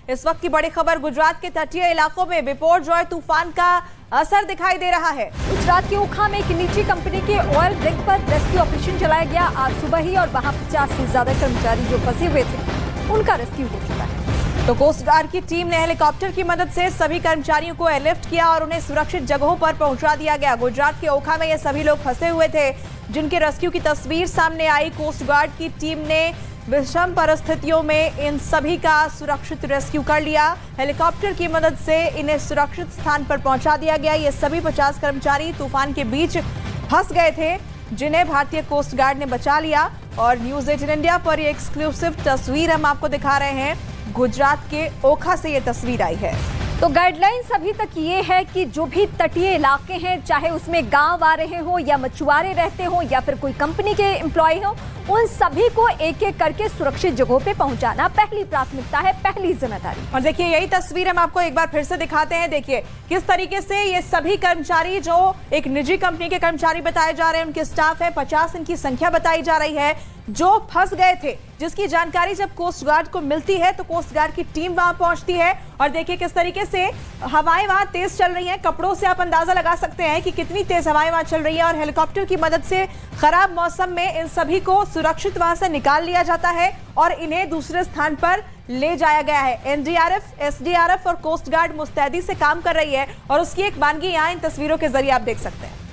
इस वक्त की बड़ी खबर, गुजरात के तटीय इलाकों में बिपोरजॉय तूफान का असर दिखाई दे रहा है। गुजरात के ओखा में एक निजी कंपनी के ऑयल रिग पर रेस्क्यू ऑपरेशन चलाया गया आज सुबह ही, और वहां 50 से ज्यादा कर्मचारी जो फंसे हुए थे उनका रेस्क्यू हो चुका है। तो कोस्ट गार्ड की टीम ने हेलीकॉप्टर की मदद से सभी कर्मचारियों को एयरलिफ्ट किया और उन्हें सुरक्षित जगहों पर पहुंचा दिया गया। गुजरात के ओखा में ये सभी लोग फंसे हुए थे, जिनके रेस्क्यू की तस्वीर सामने आई। कोस्ट गार्ड की टीम ने विषम परिस्थितियों में इन सभी का सुरक्षित रेस्क्यू कर लिया। हेलीकॉप्टर की मदद से इन्हें सुरक्षित स्थान पर पहुंचा दिया गया। ये सभी 50 कर्मचारी तूफान के बीच फंस गए थे, जिन्हें भारतीय कोस्ट गार्ड ने बचा लिया। और न्यूज 18 इंडिया पर ये एक्सक्लूसिव तस्वीर हम आपको दिखा रहे हैं। गुजरात के ओखा से ये तस्वीर आई है। तो गाइडलाइंस अभी तक ये है कि जो भी तटीय इलाके हैं, चाहे उसमें गांव आ रहे हो या मछुआरे रहते हो या फिर कोई कंपनी के एम्प्लॉय हो, उन सभी को एक एक करके सुरक्षित जगहों पे पहुंचाना पहली प्राथमिकता है, पहली जिम्मेदारी। और देखिए, यही तस्वीर हम आपको एक बार फिर से दिखाते हैं। देखिए किस तरीके से ये सभी कर्मचारी, जो एक निजी कंपनी के कर्मचारी बताए जा रहे हैं, उनके स्टाफ है, 50 इनकी संख्या बताई जा रही है, जो फंस गए थे, जिसकी जानकारी जब कोस्ट गार्ड को मिलती है तो कोस्ट गार्ड की टीम वहां पहुंचती है। और देखिए किस तरीके से हवाएं वहां तेज चल रही हैं। कपड़ों से आप अंदाजा लगा सकते हैं कि कितनी तेज हवाएं वहां चल रही है। और हेलीकॉप्टर की मदद से खराब मौसम में इन सभी को सुरक्षित वहां से निकाल लिया जाता है और इन्हें दूसरे स्थान पर ले जाया गया है। एनडीआरएफ, एसडीआरएफ और कोस्ट गार्ड मुस्तैदी से काम कर रही है और उसकी एक वानगी यहाँ इन तस्वीरों के जरिए आप देख सकते हैं।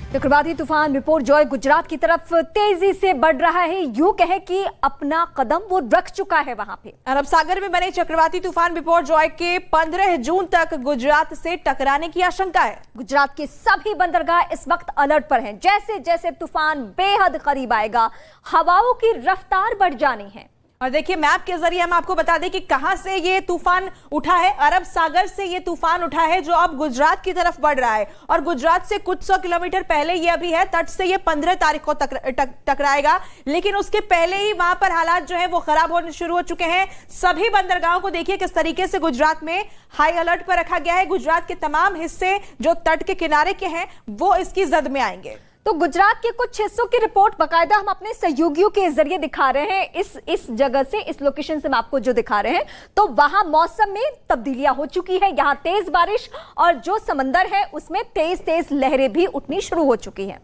चक्रवाती तूफान बिपोरजॉय गुजरात की तरफ तेजी से बढ़ रहा है। यूं कहे कि अपना कदम वो रख चुका है वहां पे। अरब सागर में बने चक्रवाती तूफान बिपोरजॉय के 15 जून तक गुजरात से टकराने की आशंका है। गुजरात के सभी बंदरगाह इस वक्त अलर्ट पर हैं। जैसे जैसे तूफान बेहद करीब आएगा, हवाओं की रफ्तार बढ़ जानी है। और देखिए मैप के जरिए हम आपको बता दें कि कहां से ये तूफान उठा है। अरब सागर से ये तूफान उठा है, जो अब गुजरात की तरफ बढ़ रहा है। और गुजरात से कुछ 100 किलोमीटर पहले ये अभी है। तट से ये 15 तारीख को टकराएगा, लेकिन उसके पहले ही वहां पर हालात जो है वो खराब होने शुरू हो चुके हैं। सभी बंदरगाहों को देखिए किस तरीके से गुजरात में हाई अलर्ट पर रखा गया है। गुजरात के तमाम हिस्से जो तट के किनारे के हैं वो इसकी जद में आएंगे। तो गुजरात के कुछ हिस्सों की रिपोर्ट बाकायदा हम अपने सहयोगियों के जरिए दिखा रहे हैं। इस जगह से, इस लोकेशन से हम आपको जो दिखा रहे हैं, तो वहां मौसम में तब्दीलियां हो चुकी है। यहां तेज बारिश और जो समंदर है उसमें तेज तेज लहरें भी उठनी शुरू हो चुकी हैं।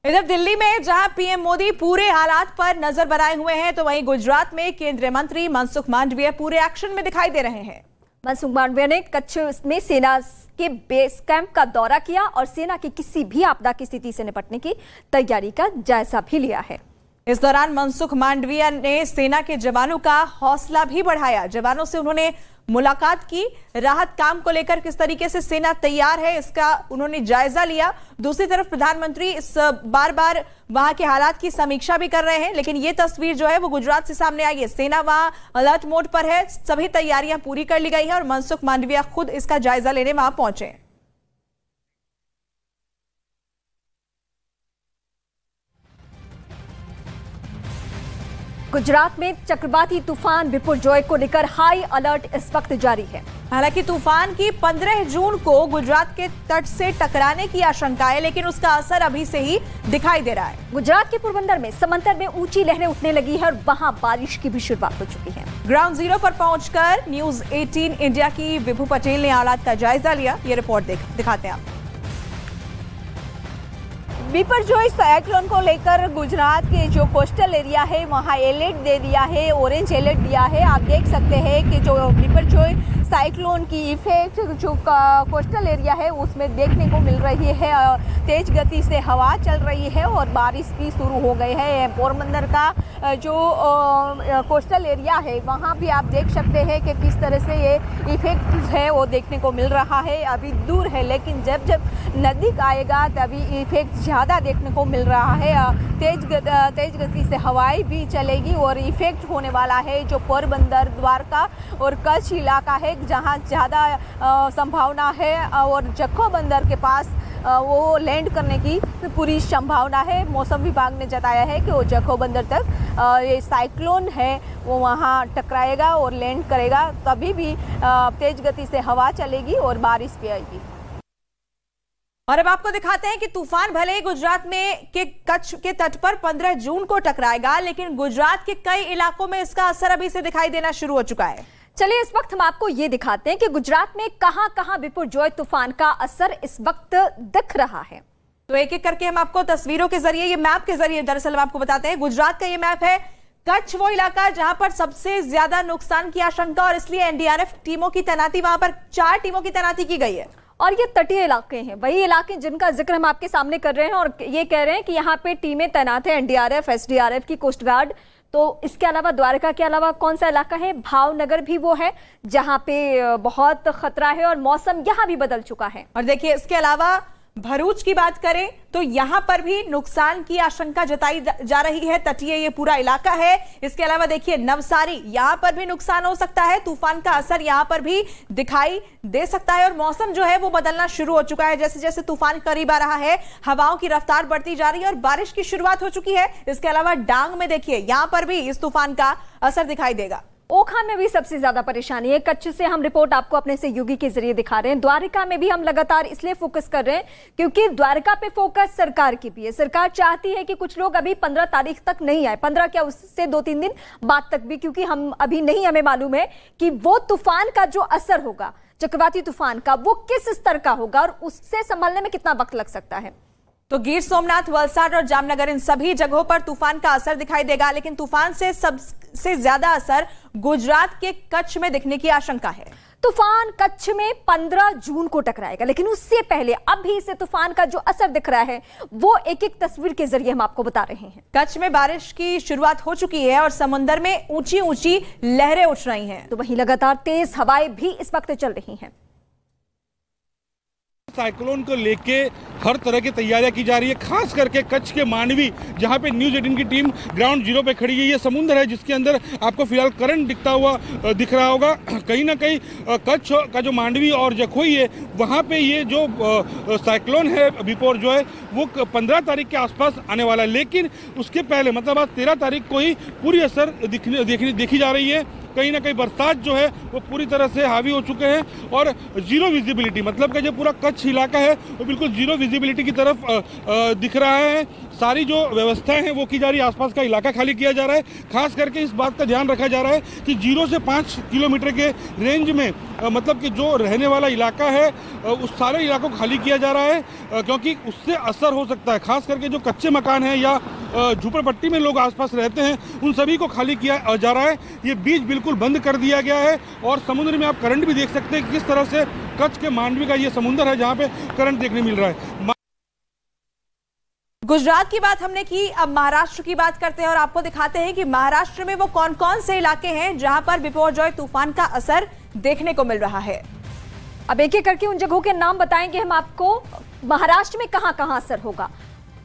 इधर दिल्ली में जहां पीएम मोदी पूरे हालात पर नजर बनाए हुए हैं, तो वहीं गुजरात में केंद्रीय मंत्री मनसुख मांडविया पूरे एक्शन में दिखाई दे रहे हैं। मनसुख मांडविया ने कच्छ में सेना के बेस कैंप का दौरा किया और सेना की किसी भी आपदा की स्थिति से निपटने की तैयारी का जायजा भी लिया है। इस दौरान मनसुख मांडविया ने सेना के जवानों का हौसला भी बढ़ाया। जवानों से उन्होंने मुलाकात की, राहत काम को लेकर किस तरीके से सेना तैयार है इसका उन्होंने जायजा लिया। दूसरी तरफ प्रधानमंत्री इस बार बार वहां के हालात की समीक्षा भी कर रहे हैं, लेकिन ये तस्वीर जो है वो गुजरात से सामने आई है। सेना वहां अलर्ट मोड पर है, सभी तैयारियां पूरी कर ली गई है और मनसुख मांडविया खुद इसका जायजा लेने वहां पहुंचे। गुजरात में चक्रवाती तूफान बिपोरजॉय को लेकर हाई अलर्ट इस वक्त जारी है। हालांकि तूफान की 15 जून को गुजरात के तट से टकराने की आशंका है, लेकिन उसका असर अभी से ही दिखाई दे रहा है। गुजरात के पोरबंदर में समंदर में ऊंची लहरें उठने लगी है और वहां बारिश की भी शुरुआत हो चुकी है। ग्राउंड जीरो पर पहुंचकर न्यूज 18 इंडिया की विभू पटेल ने हालात का जायजा लिया। ये रिपोर्ट दिखाते हैं आप। बिपोरजॉय साइक्लोन को लेकर गुजरात के जो कोस्टल एरिया है वहाँ अलर्ट दे दिया है, ऑरेंज अलर्ट दिया है। आप देख सकते हैं कि जो बिपोरजॉय साइक्लोन की इफेक्ट जो कोस्टल एरिया है उसमें देखने को मिल रही है। तेज गति से हवा चल रही है और बारिश भी शुरू हो गई है। पोरबंदर का जो कोस्टल एरिया है वहाँ भी आप देख सकते हैं कि किस तरह से ये इफेक्ट है वो देखने को मिल रहा है। अभी दूर है, लेकिन जब जब नज़दीक आएगा तभी इफेक्ट ज़्यादा देखने को मिल रहा है। तेज गति से हवाएं भी चलेगी और इफेक्ट होने वाला है जो पोरबंदर, द्वारका और कच्छ इलाका है, जहां ज़्यादा संभावना है। और जखौ बंदर के पास वो लैंड करने की पूरी संभावना है। मौसम विभाग ने जताया है कि वो जखौ बंदर तक ये साइक्लोन है वो वहाँ टकराएगा और लैंड करेगा। तभी भी तेज गति से हवा चलेगी और बारिश भी आएगी। और अब आपको दिखाते हैं कि तूफान भले ही गुजरात में के कच्छ के तट पर 15 जून को टकराएगा, लेकिन गुजरात के कई इलाकों में इसका असर अभी से दिखाई देना शुरू हो चुका है। चलिए इस वक्त हम आपको ये दिखाते हैं कि गुजरात में कहां-कहां बिपुरजॉय तूफान का असर इस वक्त दिख रहा है। तो एक एक करके हम आपको तस्वीरों के जरिए, ये मैप के जरिए दरअसल हम आपको बताते हैं। गुजरात का ये मैप है। कच्छ वो इलाका जहां पर सबसे ज्यादा नुकसान की आशंका, और इसलिए एनडीआरएफ टीमों की तैनाती, वहां पर 4 टीमों की तैनाती की गई है। और ये तटीय इलाके हैं, वही इलाके जिनका जिक्र हम आपके सामने कर रहे हैं, और ये कह रहे हैं कि यहाँ पे टीमें तैनात है, एनडीआरएफ, एसडीआरएफ की, कोस्ट गार्ड। तो इसके अलावा द्वारका के अलावा कौन सा इलाका है? भावनगर भी वो है जहां पे बहुत खतरा है और मौसम यहां भी बदल चुका है। और देखिए इसके अलावा भरूच की बात करें तो यहां पर भी नुकसान की आशंका जताई जा रही है। तटीय ये पूरा इलाका है। इसके अलावा देखिए नवसारी, यहां पर भी नुकसान हो सकता है। तूफान का असर यहां पर भी दिखाई दे सकता है, और मौसम जो है वो बदलना शुरू हो चुका है। जैसे जैसे तूफान करीब आ रहा है, हवाओं की रफ्तार बढ़ती जा रही है और बारिश की शुरुआत हो चुकी है। इसके अलावा डांग में देखिए, यहां पर भी इस तूफान का असर दिखाई देगा। ओखा में भी सबसे ज्यादा परेशानी है। कच्छ से हम रिपोर्ट आपको अपने सहयोगी के जरिए दिखा रहे हैं। द्वारका में भी हम लगातार इसलिए फोकस कर रहे हैं क्योंकि द्वारका पे फोकस सरकार की भी है। सरकार चाहती है कि कुछ लोग अभी 15 तारीख तक नहीं आए, 15 क्या उससे 2-3 दिन बाद तक भी, क्योंकि हमें मालूम है कि वो तूफान का जो असर होगा, चक्रवाती तूफान का, वो किस स्तर का होगा और उससे संभलने में कितना वक्त लग सकता है। तो गिर सोमनाथ, वलसाड और जामनगर, इन सभी जगहों पर तूफान का असर दिखाई देगा, लेकिन तूफान से सबसे ज्यादा असर गुजरात के कच्छ में दिखने की आशंका है। तूफान कच्छ में 15 जून को टकराएगा, लेकिन उससे पहले अभी से तूफान का जो असर दिख रहा है वो एक एक तस्वीर के जरिए हम आपको बता रहे हैं। कच्छ में बारिश की शुरुआत हो चुकी है और समुद्र में ऊंची ऊंची लहरें उठ रही हैं। तो वहीं लगातार तेज हवाएं भी इस वक्त चल रही हैं। साइक्लोन को लेके हर तरह की तैयारियां की जा रही है, खास करके कच्छ के मांडवी, जहां पे न्यूज़ 18 की टीम ग्राउंड जीरो पे खड़ी है। ये समुद्र है जिसके अंदर आपको फिलहाल करंट दिख रहा होगा। कहीं ना कहीं कच्छ का जो मांडवी और जखोई है, वहां पे ये जो साइक्लोन है बिपुरजॉय, वो 15 तारीख के आसपास आने वाला है, लेकिन उसके पहले मतलब आज 13 तारीख को ही पूरी असर देखी जा रही है। कहीं ना कहीं बरसात जो है वो पूरी तरह से हावी हो चुके हैं और जीरो विजिबिलिटी, मतलब कि जो पूरा कच्छ इलाका है वो बिल्कुल जीरो विजिबिलिटी की तरफ दिख रहा है। सारी जो व्यवस्थाएं हैं वो की जा रही है, आसपास का इलाका खाली किया जा रहा है। खास करके इस बात का ध्यान रखा जा रहा है कि 0 से 5 किलोमीटर के रेंज में मतलब कि जो रहने वाला इलाका है उस सारे इलाकों को खाली किया जा रहा है, क्योंकि उससे असर हो सकता है। खास करके जो कच्चे मकान हैं या झुपड़पट्टी में लोग आसपास रहते हैं, उन सभी को खाली किया जा रहा है। ये बीच बिल्कुल बंद कर दिया गया है और समुद्र में आप करंट भी देख सकते हैं कि किस तरह से कच्छ के मांडवी का ये समुद्र है जहाँ पे करंट देखने मिल रहा है। गुजरात की बात हमने की, अब महाराष्ट्र की बात करते हैं और आपको दिखाते हैं कि महाराष्ट्र में वो कौन कौन से इलाके हैं जहां पर बिपुरजॉय तूफान का असर देखने को मिल रहा है। अब एक एक करके उन जगहों के नाम बताएंगे हम आपको। महाराष्ट्र में कहां कहां असर होगा।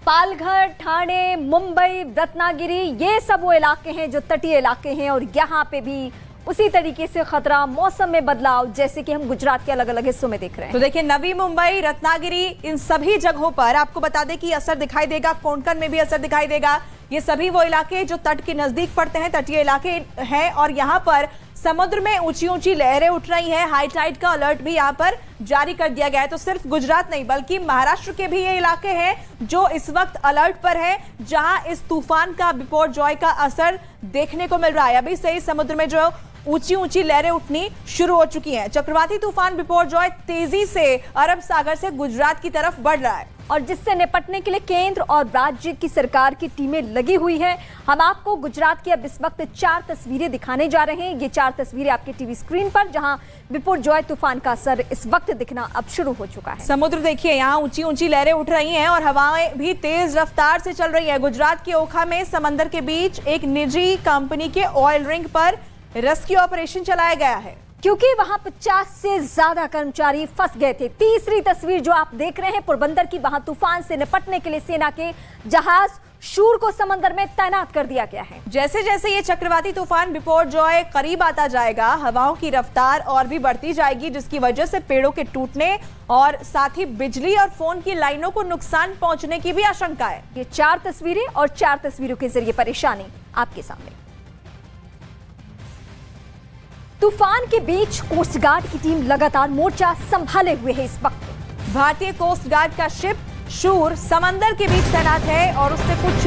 पालघर, ठाणे, मुंबई, रत्नागिरी, ये सब वो इलाके हैं जो तटीय इलाके हैं और यहाँ पे भी उसी तरीके से खतरा, मौसम में बदलाव, जैसे कि हम गुजरात के अलग अलग हिस्सों में देख रहे हैं। तो देखिए नवी मुंबई, रत्नागिरी, इन सभी जगहों पर आपको बता दें कि असर दिखाई देगा। कोंकण में भी असर दिखाई देगा। ये सभी वो इलाके जो तट के नजदीक पड़ते हैं, तटीय इलाके हैं, और यहाँ पर समुद्र में ऊंची ऊंची लहरें उठ रही हैं। हाई टाइड का अलर्ट भी यहाँ पर जारी कर दिया गया है। तो सिर्फ गुजरात नहीं बल्कि महाराष्ट्र के भी ये इलाके हैं जो इस वक्त अलर्ट पर हैं, जहां इस तूफान का, बिपुरजॉय का असर देखने को मिल रहा है। अभी से ही समुद्र में जो ऊंची ऊंची लहरें उठनी शुरू हो चुकी हैं। चक्रवाती तूफान बिपुरजॉय तेजी से अरब सागर से गुजरात की तरफ बढ़ रहा है और जिससे निपटने के लिए केंद्र और राज्य की सरकार की टीमें लगी हुई हैं। हम आपको गुजरात की अब इस वक्त 4 तस्वीरें दिखाने जा रहे हैं। ये 4 तस्वीरें आपके टीवी स्क्रीन पर, जहां बिपुरजॉय तूफान का असर इस वक्त दिखना अब शुरू हो चुका है। समुद्र देखिए, यहाँ ऊंची ऊंची लहरें उठ रही हैं और हवाएं भी तेज रफ्तार से चल रही है। गुजरात के ओखा में समंदर के बीच एक निजी कंपनी के ऑयल रिंग पर रेस्क्यू ऑपरेशन चलाया गया है, क्योंकि वहां 50 से ज्यादा कर्मचारी फंस गए थे। तीसरी तस्वीर जो आप देख रहे हैं पोरबंदर की, वहां तूफान से निपटने के लिए सेना के जहाज शूर को समंदर में तैनात कर दिया गया है। जैसे जैसे ये चक्रवाती तूफान बिपुरजॉय करीब आता जाएगा, हवाओं की रफ्तार और भी बढ़ती जाएगी, जिसकी वजह से पेड़ों के टूटने और साथ ही बिजली और फोन की लाइनों को नुकसान पहुंचने की भी आशंका है। ये 4 तस्वीरें और 4 तस्वीरों के जरिए परेशानी आपके सामने। तूफान के बीच कोस्ट गार्ड की टीम लगातार मोर्चा संभाले हुए है इस वक्त। भारतीय कोस्ट गार्ड का शिप शूर समंदर के बीच तैनात है और उससे कुछ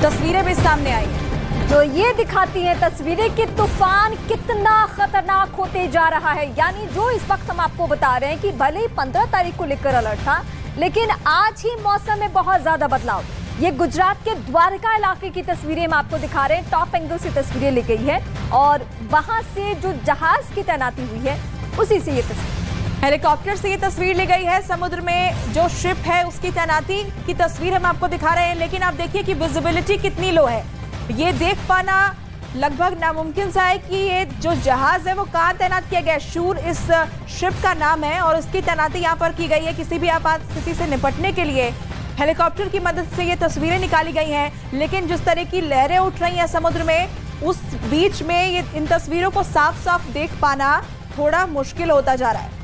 तस्वीरें भी सामने आई हैं जो ये दिखाती है तस्वीरें कि तूफान कितना खतरनाक होते जा रहा है। यानी जो इस वक्त हम आपको बता रहे हैं कि भले ही 15 तारीख को लेकर अलर्ट था, लेकिन आज ही मौसम में बहुत ज्यादा बदलाव। ये गुजरात के द्वारका इलाके की तस्वीरें हम आपको दिखा रहे हैं, टॉप एंगल से तस्वीरें ली गई है और वहां से जो जहाज की तैनाती हुई है उसी से ये तस्वीर, हेलीकॉप्टर से ये तस्वीर ली गई है। समुद्र में जो शिप है उसकी तैनाती की तस्वीर हम आपको दिखा रहे हैं, लेकिन आप देखिए कि विजिबिलिटी कितनी लो है। ये देख पाना लगभग नामुमकिन सा है कि ये जो जहाज है वो कहाँ तैनात किया गया है। शूर इस शिप का नाम है और उसकी तैनाती यहाँ पर की गई है किसी भी आपात स्थिति से निपटने के लिए। हेलीकॉप्टर की मदद से ये तस्वीरें निकाली गई हैं, लेकिन जिस तरह की लहरें उठ रही हैं समुद्र में, उस बीच में ये इन तस्वीरों को साफ साफ देख पाना थोड़ा मुश्किल होता जा रहा है।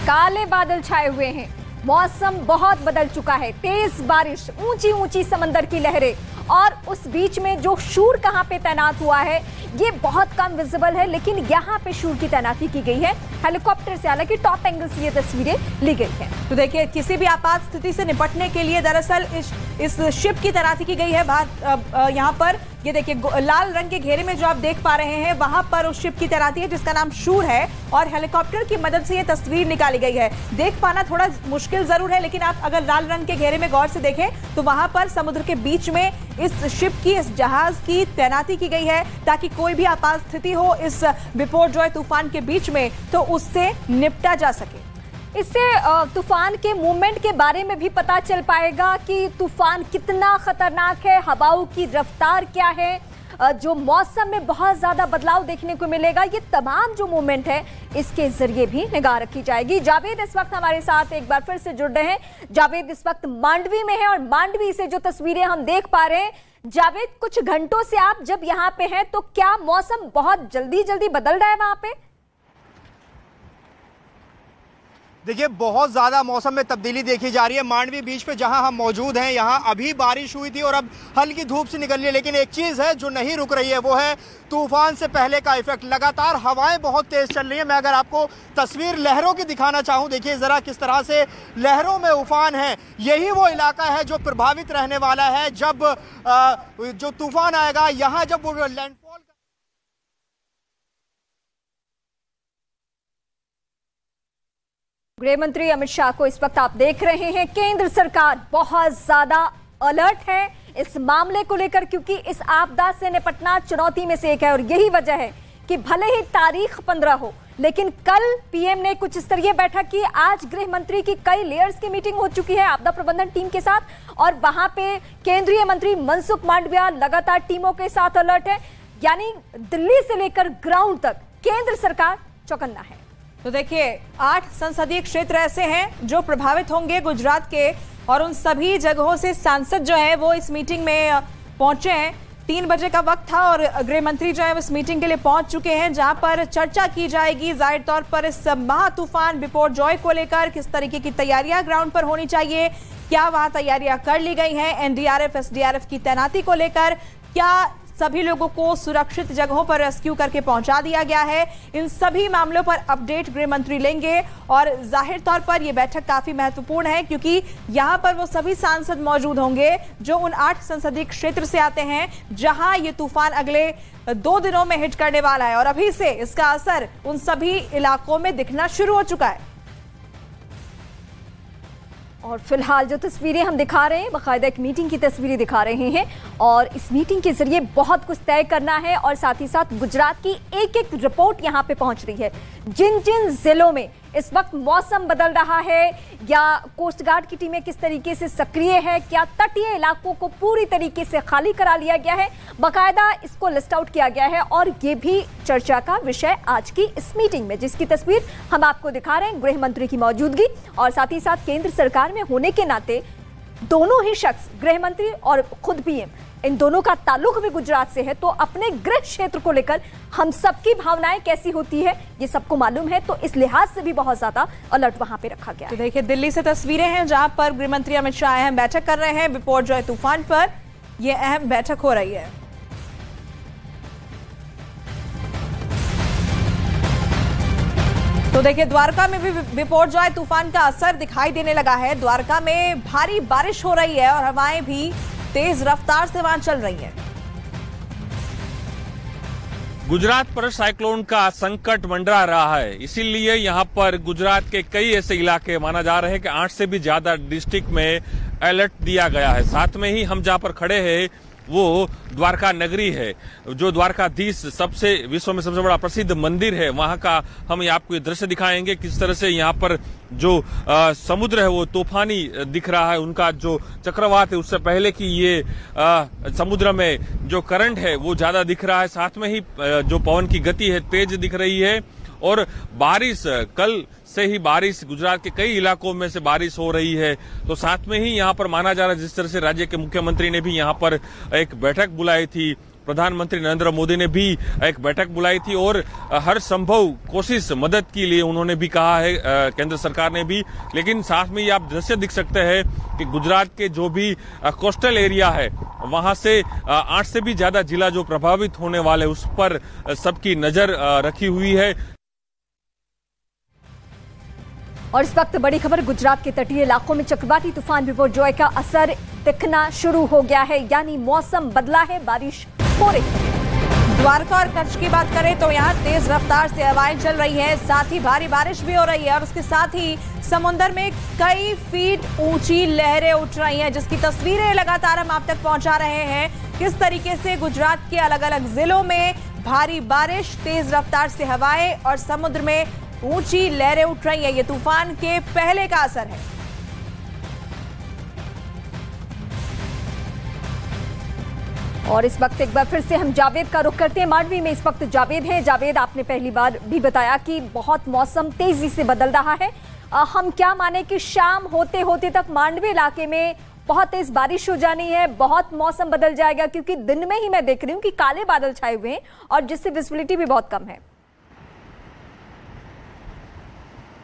काले बादल छाए हुए हैं, मौसम बहुत बदल चुका है, तेज बारिश, ऊंची ऊंची समंदर की लहरें और उस बीच में जो शूर कहां पे तैनात हुआ है ये बहुत कम विजिबल है, लेकिन यहाँ पे शूर की तैनाती की गई है हेलीकॉप्टर से। हालांकि टॉप एंगल से ये तस्वीरें ली गई हैं। तो देखिए किसी भी आपात स्थिति से निपटने के लिए दरअसल इस शिप की तैनाती की गई है। यहाँ पर ये देखिए लाल रंग के घेरे में जो आप देख पा रहे हैं वहां पर उस शिप की तैनाती है जिसका नाम शूर है और हेलीकॉप्टर की मदद से ये तस्वीर निकाली गई है। देख पाना थोड़ा मुश्किल जरूर है, लेकिन आप अगर लाल रंग के घेरे में गौर से देखें तो वहां पर समुद्र के बीच में इस शिप की, इस जहाज की तैनाती की गई है ताकि कोई भी आपात स्थिति हो इस बिपोरजॉय तूफान के बीच में तो उससे निपटा जा सके। इससे तूफान के मूवमेंट के बारे में भी पता चल पाएगा कि तूफान कितना खतरनाक है, हवाओं की रफ्तार क्या है, जो मौसम में बहुत ज्यादा बदलाव देखने को मिलेगा। ये तमाम जो मूवमेंट है इसके जरिए भी निगाह रखी जाएगी। जावेद इस वक्त हमारे साथ एक बार फिर से जुड़ रहे हैं। जावेद इस वक्त मांडवी में है और मांडवी से जो तस्वीरें हम देख पा रहे हैं, जावेद कुछ घंटों से आप जब यहाँ पे हैं तो क्या मौसम बहुत जल्दी बदल रहा है वहां पे? देखिए बहुत ज़्यादा मौसम में तब्दीली देखी जा रही है। मांडवी बीच पे जहां हम मौजूद हैं यहाँ अभी बारिश हुई थी और अब हल्की धूप से निकल रही है, लेकिन एक चीज़ है जो नहीं रुक रही है वो है तूफान से पहले का इफेक्ट। लगातार हवाएं बहुत तेज़ चल रही हैं। मैं अगर आपको तस्वीर लहरों की दिखाना चाहूँ, देखिए ज़रा किस तरह से लहरों में उफान है। यही वो इलाका है जो प्रभावित रहने वाला है जब जो तूफान आएगा यहाँ, जब वो लैंडफॉल। गृह मंत्री अमित शाह को इस वक्त आप देख रहे हैं। केंद्र सरकार बहुत ज्यादा अलर्ट है इस मामले को लेकर, क्योंकि इस आपदा से निपटना चुनौती में से एक है और यही वजह है कि भले ही तारीख 15 हो, लेकिन कल पीएम ने कुछ स्तरीय बैठक की। आज गृह मंत्री की कई लेयर्स की मीटिंग हो चुकी है आपदा प्रबंधन टीम के साथ और वहां पे केंद्रीय मंत्री मनसुख मांडविया लगातार टीमों के साथ अलर्ट है। यानी दिल्ली से लेकर ग्राउंड तक केंद्र सरकार चौकन्ना है। तो देखिए 8 संसदीय क्षेत्र ऐसे हैं जो प्रभावित होंगे गुजरात के, और उन सभी जगहों से सांसद जो हैं वो इस मीटिंग में पहुंचे हैं। 3 बजे का वक्त था और गृह मंत्री जो है इस मीटिंग के लिए पहुंच चुके हैं, जहां पर चर्चा की जाएगी जाहिर तौर पर इस महा तूफान बिपोरजॉय को लेकर किस तरीके की तैयारियां ग्राउंड पर होनी चाहिए, क्या वहां तैयारियां कर ली गई हैं, एनडीआरएफ एसडीआरएफ की तैनाती को लेकर क्या सभी लोगों को सुरक्षित जगहों पर रेस्क्यू करके पहुंचा दिया गया है। इन सभी मामलों पर अपडेट गृह मंत्री लेंगे और जाहिर तौर पर यह बैठक काफी महत्वपूर्ण है क्योंकि यहां पर वो सभी सांसद मौजूद होंगे जो उन 8 संसदीय क्षेत्र से आते हैं जहां ये तूफान अगले 2 दिनों में हिट करने वाला है और अभी से इसका असर उन सभी इलाकों में दिखना शुरू हो चुका है। और फिलहाल जो तस्वीरें हम दिखा रहे हैं बाकायदा एक मीटिंग की तस्वीरें दिखा रहे हैं और इस मीटिंग के जरिए बहुत कुछ तय करना है और साथ ही साथ गुजरात की एक एक रिपोर्ट यहां पे पहुंच रही है। जिन जिन जिलों में इस वक्त मौसम बदल रहा है या कोस्ट गार्ड की टीमें किस तरीके से सक्रिय है, क्या तटीय इलाकों को पूरी तरीके से खाली करा लिया गया है, बाकायदा इसको लिस्ट आउट किया गया है और ये भी चर्चा का विषय आज की इस मीटिंग में, जिसकी तस्वीर हम आपको दिखा रहे हैं गृह मंत्री की मौजूदगी और साथ ही साथ केंद्र सरकार में होने के नाते दोनों ही शख्स गृह मंत्री और खुद पीएम इन दोनों का ताल्लुक भी गुजरात से है, तो अपने गृह क्षेत्र को लेकर हम सबकी भावनाएं कैसी होती है ये सबको मालूम है, तो इस लिहाज से भी बहुत ज्यादा अलर्ट वहां पे रखा गया है। तो देखिए दिल्ली से तस्वीरें हैं जहां पर गृह मंत्री अमित शाह अहम बैठक कर रहे हैं। बिपोरजॉय तूफान पर यह अहम बैठक हो रही है। तो देखिए, द्वारका में भी बिपरजॉय तूफान का असर दिखाई देने लगा है। द्वारका में भारी बारिश हो रही है और हवाएं भी तेज रफ्तार से वहां चल रही है। गुजरात पर साइक्लोन का संकट मंडरा रहा है, इसीलिए यहां पर गुजरात के कई ऐसे इलाके माना जा रहे हैं कि 8 से भी ज्यादा डिस्ट्रिक्ट में अलर्ट दिया गया है। साथ में ही हम जहां पर खड़े हैं वो द्वारका नगरी है, जो द्वारकाधीश सबसे विश्व में सबसे बड़ा प्रसिद्ध मंदिर है। वहां का हम आपको ये दृश्य दिखाएंगे, किस तरह से यहाँ पर जो समुद्र है वो तूफानी दिख रहा है। उनका जो चक्रवात है उससे पहले कि ये समुद्र में जो करंट है वो ज्यादा दिख रहा है। साथ में ही जो पवन की गति है तेज दिख रही है और बारिश, कल से ही बारिश गुजरात के कई इलाकों में से बारिश हो रही है। तो साथ में ही यहाँ पर माना जा रहा है, जिस तरह से राज्य के मुख्यमंत्री ने भी यहाँ पर एक बैठक बुलाई थी, प्रधानमंत्री नरेंद्र मोदी ने भी एक बैठक बुलाई थी और हर संभव कोशिश मदद के लिए उन्होंने भी कहा है, केंद्र सरकार ने भी। लेकिन साथ में ये आप दृश्य दिख सकते हैं कि गुजरात के जो भी कोस्टल एरिया है वहां से 8 से भी ज्यादा जिला जो प्रभावित होने वाले उस पर सबकी नजर रखी हुई है। और इस वक्त बड़ी खबर, गुजरात के तटीय इलाकों में चक्रवाती तूफान बिपरजॉय का असर दिखना शुरू हो गया है, यानी मौसम बदला है, बारिश हो रही है। द्वारका और कच्छ की बात करें तो यहाँ तेज रफ्तार से हवाएं चल रही हैं, साथ ही भारी बारिश भी हो रही है और उसके साथ ही समुद्र में कई फीट ऊंची लहरें उठ रही हैं, जिसकी तस्वीरें लगातार हम आप तक पहुंचा रहे हैं। किस तरीके से गुजरात के अलग अलग जिलों में भारी बारिश, तेज रफ्तार से हवाएं और समुद्र में ऊंची लहरें उठ रही हैं। ये तूफान के पहले का असर है। और इस वक्त एक बार फिर से हम जावेद का रुख करते हैं। मांडवी में इस वक्त जावेद हैं। जावेद, आपने पहली बार भी बताया कि बहुत मौसम तेजी से बदल रहा है। हम क्या माने कि शाम होते होते तक मांडवी इलाके में बहुत तेज बारिश हो जानी है, बहुत मौसम बदल जाएगा, क्योंकि दिन में ही मैं देख रही हूँ कि काले बादल छाए हुए हैं और जिससे विजिबिलिटी भी बहुत कम है।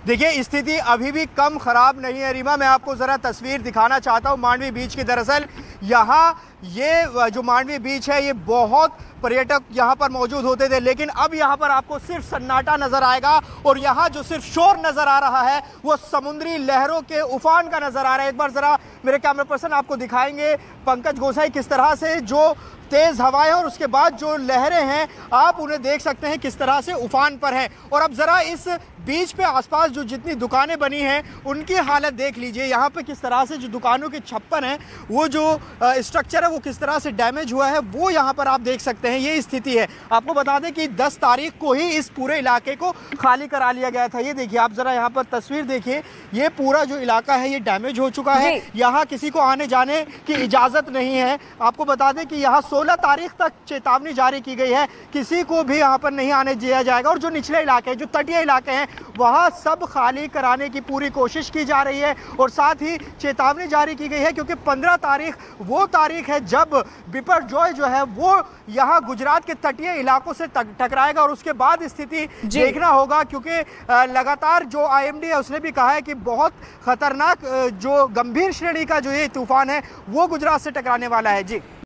देखिए, स्थिति अभी भी कम खराब नहीं है रीमा। मैं आपको ज़रा तस्वीर दिखाना चाहता हूँ मांडवी बीच की। दरअसल यहाँ ये जो मांडवी बीच है ये बहुत पर्यटक यहाँ पर मौजूद होते थे, लेकिन अब यहाँ पर आपको सिर्फ सन्नाटा नज़र आएगा और यहाँ जो सिर्फ शोर नज़र आ रहा है वो समुद्री लहरों के उफान का नज़र आ रहा है। एक बार ज़रा मेरे कैमरा पर्सन आपको दिखाएंगे, पंकज गोसाई, किस तरह से जो तेज हवाएं और उसके बाद जो लहरें हैं आप उन्हें देख सकते हैं किस तरह से उफान पर हैं। और अब ज़रा इस बीच पे आसपास जो जितनी दुकानें बनी हैं उनकी हालत देख लीजिए। यहाँ पे किस तरह से जो दुकानों के छप्पर हैं वो जो स्ट्रक्चर है वो किस तरह से डैमेज हुआ है वो यहाँ पर आप देख सकते हैं। ये स्थिति है। आपको बता दें कि 10 तारीख को ही इस पूरे इलाके को खाली करा लिया गया था। ये देखिए, आप ज़रा यहाँ पर तस्वीर देखिए, ये पूरा जो इलाका है ये डैमेज हो चुका है। यहाँ किसी को आने जाने की इजाज़त नहीं है। आपको बता दें कि यहाँ 16 तारीख तक चेतावनी जारी की गई है, किसी को भी यहाँ पर नहीं आने दिया जाएगा। और जो निचले इलाके, जो तटीय इलाके हैं, वहाँ सब खाली कराने की पूरी कोशिश की जा रही है। और साथ ही चेतावनी जारी की गई है क्योंकि 15 तारीख वो तारीख है जब बिपरजॉय जो है वो यहाँ गुजरात के तटीय इलाकों से टकराएगा और उसके बाद स्थिति देखना होगा, क्योंकि लगातार जो IMD है उसने भी कहा है कि बहुत खतरनाक जो गंभीर श्रेणी का जो ये तूफान है वो गुजरात से टकराने वाला है। जी।